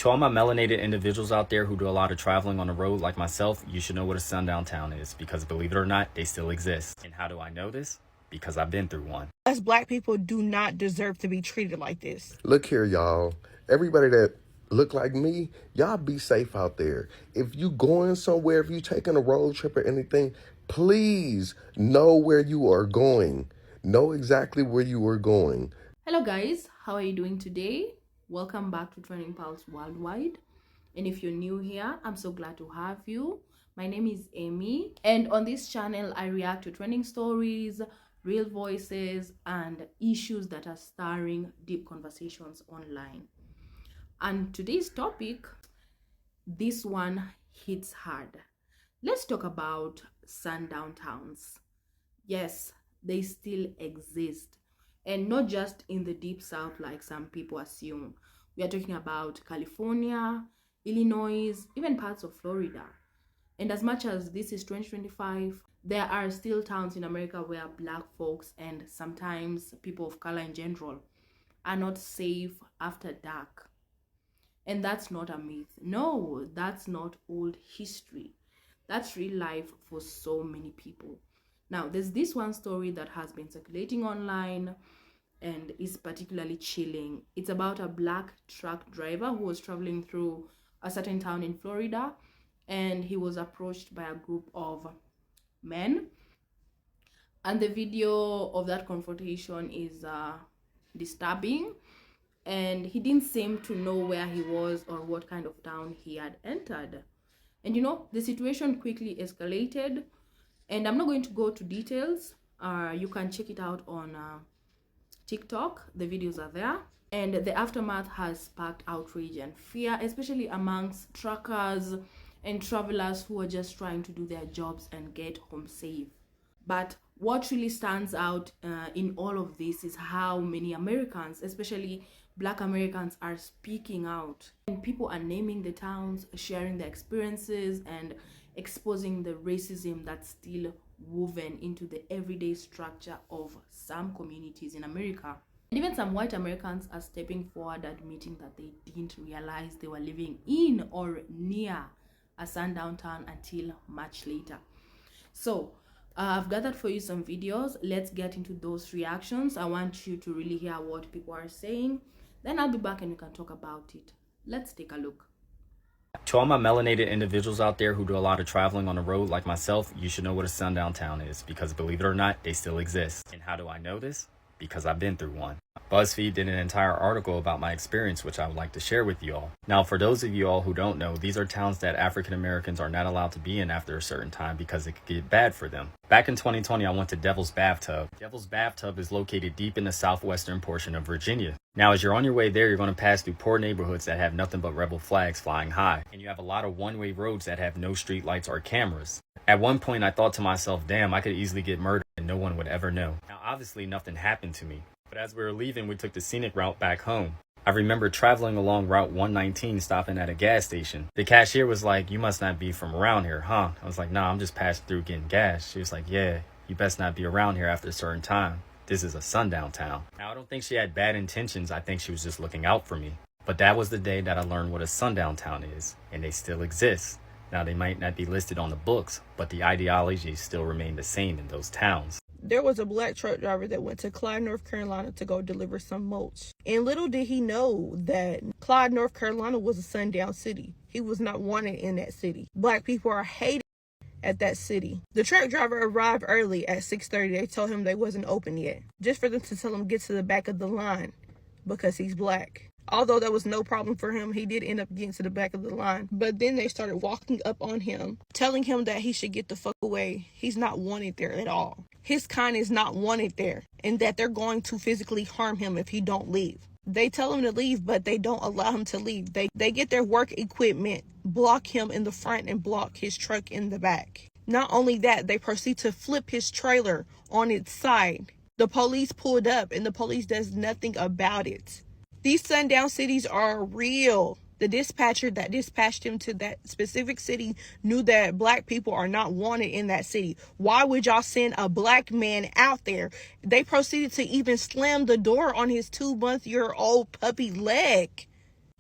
To all my melanated individuals out there who do a lot of traveling on the road like myself, you should know what a sundown town is, because believe it or not, they still exist. And how do I know this? Because I've been through one. Us black people do not deserve to be treated like this. Look here, y'all. Everybody that look like me, y'all be safe out there. If you going somewhere, if you taking a road trip or anything, please know where you are going. Know exactly where you are going. Hello guys, how are you doing today? Welcome back to Trending Pulse Worldwide. And if you're new here, I'm so glad to have you. My name is Amy, and on this channel I react to trending stories, real voices, and issues that are stirring deep conversations online. And today's topic, this one hits hard. Let's talk about sundown towns. Yes, they still exist. And not just in the deep south like some people assume. We are talking about California, Illinois, even parts of Florida. And as much as this is 2025, there are still towns in America where black folks and sometimes people of color in general are not safe after dark. And that's not a myth. No, that's not old history. That's real life for so many people. Now, there's this one story that has been circulating online and is particularly chilling. It's about a black truck driver who was traveling through a certain town in Florida, and he was approached by a group of men. And the video of that confrontation is disturbing, and he didn't seem to know where he was or what kind of town he had entered. And you know, the situation quickly escalated. And I'm not going to go to details. You can check it out on TikTok. The videos are there. And the aftermath has sparked outrage and fear, especially amongst truckers and travelers who are just trying to do their jobs and get home safe. But what really stands out in all of this is how many Americans, especially Black Americans, are speaking out. And people are naming the towns, sharing their experiences, and exposing the racism that's still woven into the everyday structure of some communities in America. And even some white Americans are stepping forward, admitting that they didn't realize they were living in or near a sundown town until much later. So I've gathered for you some videos. Let's get into those reactions. I want you to really hear what people are saying. Then I'll be back and we can talk about it. Let's take a look. To all my melanated individuals out there who do a lot of traveling on the road like myself, you should know what a sundown town is, because believe it or not, they still exist. And how do I know this? Because I've been through one. BuzzFeed did an entire article about my experience, which I would like to share with you all. Now, for those of you all who don't know, these are towns that African Americans are not allowed to be in after a certain time because it could get bad for them. Back in 2020, I went to Devil's Bathtub. Devil's Bathtub is located deep in the southwestern portion of Virginia. Now, as you're on your way there, you're going to pass through poor neighborhoods that have nothing but rebel flags flying high. And you have a lot of one-way roads that have no street lights or cameras. At one point, I thought to myself, damn, I could easily get murdered and no one would ever know. Now, obviously, nothing happened to me. But as we were leaving, we took the scenic route back home. I remember traveling along Route 119, stopping at a gas station. The cashier was like, "You must not be from around here, huh?" I was like, "Nah, I'm just passing through getting gas." She was like, "Yeah, you best not be around here after a certain time. This is a sundown town." Now, I don't think she had bad intentions. I think she was just looking out for me. But that was the day that I learned what a sundown town is, and they still exist. Now, they might not be listed on the books, but the ideologies still remain the same in those towns. There was a black truck driver that went to Clyde, North Carolina to go deliver some mulch. And little did he know that Clyde, North Carolina was a sundown city. He was not wanted in that city. Black people are hated at that city. The truck driver arrived early at 6:30. They told him they wasn't open yet, just for them to tell him get to the back of the line because he's black. Although that was no problem for him, he did end up getting to the back of the line. But then they started walking up on him, telling him that he should get the fuck away. He's not wanted there at all. His kind is not wanted there, and that they're going to physically harm him if he don't leave. They tell him to leave, but they don't allow him to leave. They get their work equipment, block him in the front, and block his truck in the back. Not only that, they proceed to flip his trailer on its side. The police pulled up, and the police does nothing about it. These sundown cities are real. The dispatcher that dispatched him to that specific city knew that black people are not wanted in that city. Why would y'all send a black man out there? They proceeded to even slam the door on his 2-month-old puppy leg.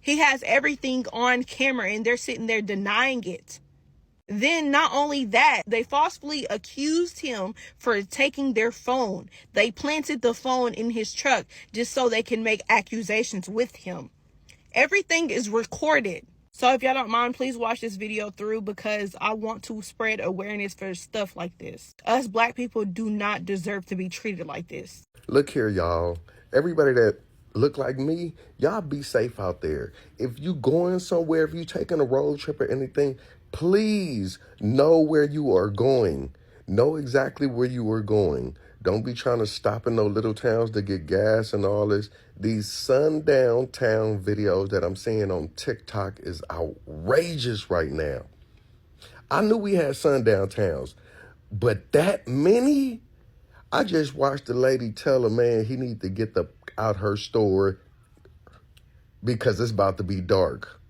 He has everything on camera and they're sitting there denying it. Then not only that, they falsely accused him for taking their phone. They planted the phone in his truck just so they can make accusations with him. Everything is recorded. So if y'all don't mind, please watch this video through because I want to spread awareness for stuff like this. Us black people do not deserve to be treated like this. Look here, y'all. Everybody that look like me, y'all be safe out there. If you going somewhere, if you taking a road trip or anything, please know where you are going. Know exactly where you are going. Don't be trying to stop in those little towns to get gas and all this. These sundown town videos that I'm seeing on TikTok is outrageous right now. I knew we had sundown towns, but that many? I just watched the lady tell a man he need to get out her store because it's about to be dark.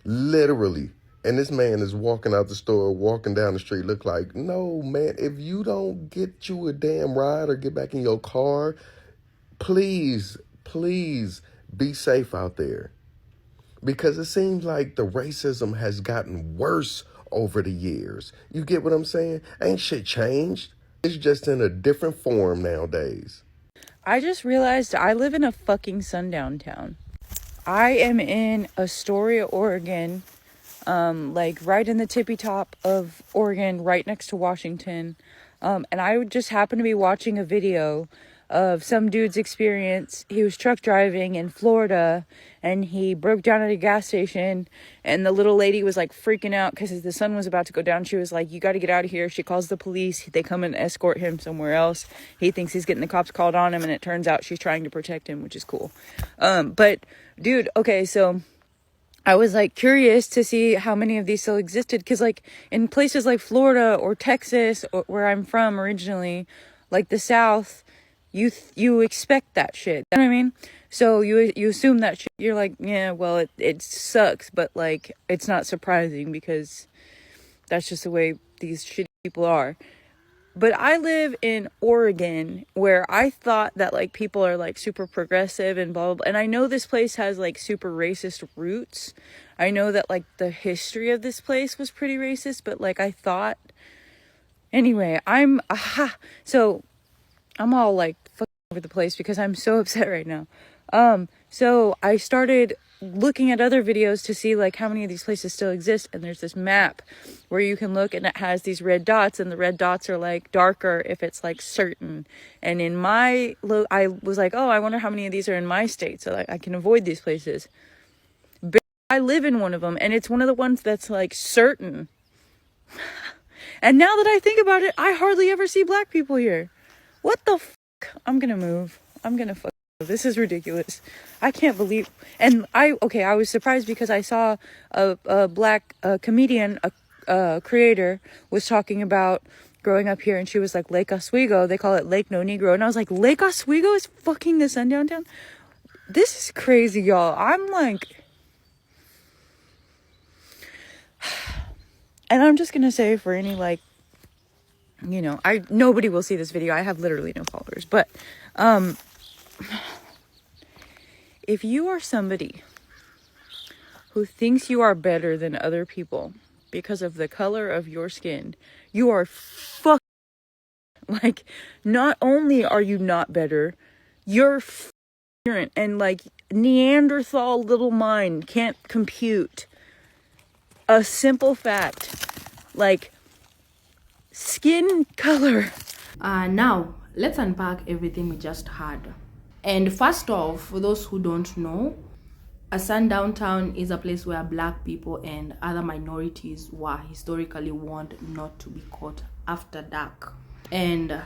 Literally. And this man is walking out the store, walking down the street, look like, no, man, if you don't get you a damn ride or get back in your car, please, please be safe out there. Because it seems like the racism has gotten worse over the years. You get what I'm saying? Ain't shit changed. It's just in a different form nowadays. I just realized I live in a fucking sundown town. I am in Astoria, Oregon, like right in the tippy top of Oregon, right next to Washington. And I just happened to be watching a video of some dude's experience. He was truck driving in Florida and he broke down at a gas station and the little lady was like freaking out because the sun was about to go down. She was like, you got to get out of here. She calls the police. They come and escort him somewhere else. He thinks he's getting the cops called on him and it turns out she's trying to protect him, which is cool. But dude, okay, so I was like curious to see how many of these still existed because like in places like Florida or Texas or where I'm from originally, like the South, you expect that shit. You know what I mean? So you assume that shit. You're like, yeah, well, it sucks, but like it's not surprising because that's just the way these shitty people are. But I live in Oregon where I thought that like people are like super progressive and blah, blah, blah. And I know this place has like super racist roots. I know that like the history of this place was pretty racist, but like I thought, anyway, so I'm all like fucking over the place because I'm so upset right now. So I started looking at other videos to see like how many of these places still exist, and there's this map where you can look and it has these red dots, and the red dots are like darker if it's like certain. And in I was like, oh, I wonder how many of these are in my state so like I can avoid these places. But I live in one of them and it's one of the ones that's like certain. And now that I think about it, I hardly ever see black people here. What the fuck? I'm gonna move. I'm gonna fuck. This is ridiculous. I can't believe. And I was surprised because I saw a black comedian, a creator, was talking about growing up here, and she was like, Lake Oswego, they call it Lake No Negro. And I was like, Lake Oswego is fucking the sundown town? This is crazy, y'all. I'm like, and I'm just gonna say for any like, you know, nobody will see this video. I have literally no followers, but if you are somebody who thinks you are better than other people because of the color of your skin, you are fuck. Like, not only are you not better, you're ignorant, and like Neanderthal little mind can't compute a simple fact like skin color. Now, let's unpack everything we just heard. And first off, for those who don't know, a sundown town is a place where black people and other minorities were historically warned not to be caught after dark. And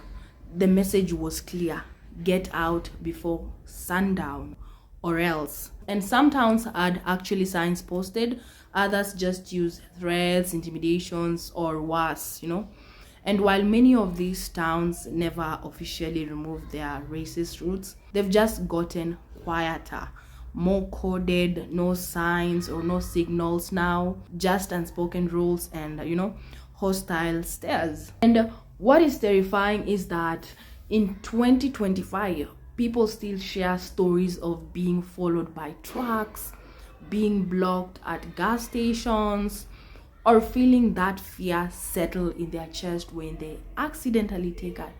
the message was clear: get out before sundown or else. And some towns had actually signs posted, others just used threats, intimidations, or worse, you know. And while many of these towns never officially removed their racist roots, they've just gotten quieter, more coded, no signs or no signals now, just unspoken rules and, you know, hostile stares. And what is terrifying is that in 2025, people still share stories of being followed by trucks, being blocked at gas stations, or feeling that fear settle in their chest when they accidentally take a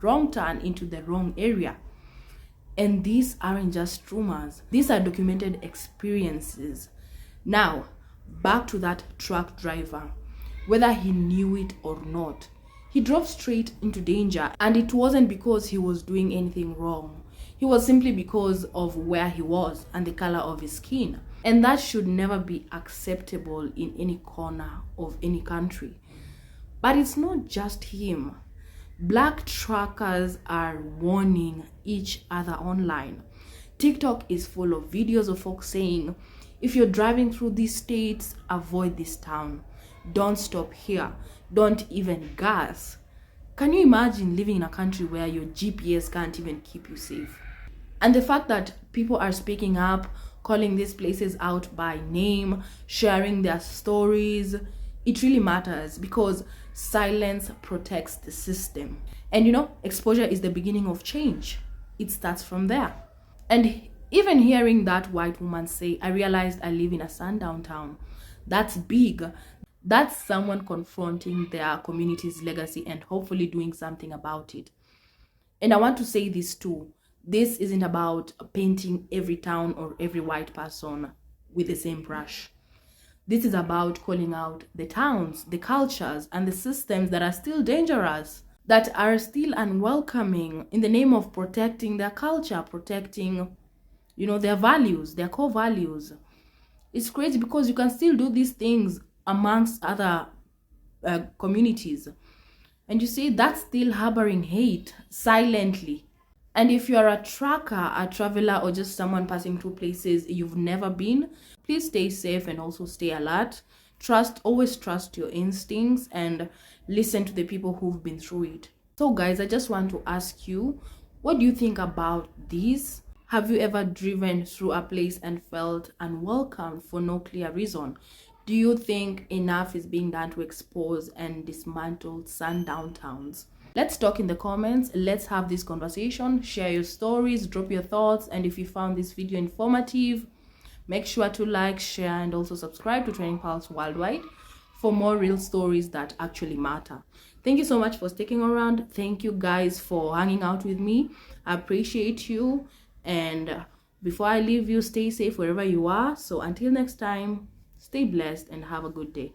wrong turn into the wrong area. And these aren't just rumors, these are documented experiences. Now, back to that truck driver. Whether he knew it or not, he drove straight into danger, and it wasn't because he was doing anything wrong. It was simply because of where he was and the color of his skin. And that should never be acceptable in any corner of any country. But it's not just him. Black truckers are warning each other online. TikTok is full of videos of folks saying, if you're driving through these states, avoid this town. Don't stop here. Don't even gas. Can you imagine living in a country where your GPS can't even keep you safe? And the fact that people are speaking up, calling these places out by name, sharing their stories, it really matters, because silence protects the system. And you know, exposure is the beginning of change. It starts from there. And even hearing that white woman say, I realized I live in a sundown town, that's big. That's someone confronting their community's legacy and hopefully doing something about it. And I want to say this too. This isn't about painting every town or every white person with the same brush. This is about calling out the towns, the cultures, and the systems that are still dangerous, that are still unwelcoming, in the name of protecting their culture, protecting, their values, their core values. It's crazy because you can still do these things amongst other communities. And you see, that's still harboring hate silently. And if you're a trucker, a traveler, or just someone passing through places you've never been, please stay safe and also stay alert. Always trust your instincts and listen to the people who've been through it. So guys, I just want to ask you, what do you think about this? Have you ever driven through a place and felt unwelcome for no clear reason? Do you think enough is being done to expose and dismantle sundown towns? Let's talk in the comments. Let's have this conversation. Share your stories, drop your thoughts, and if you found this video informative, make sure to like, share, and also subscribe to Training Pulse Worldwide for more real stories that actually matter. Thank you so much for sticking around. Thank you guys for hanging out with me. I appreciate you. And before I leave you, stay safe wherever you are. So until next time, stay blessed and have a good day.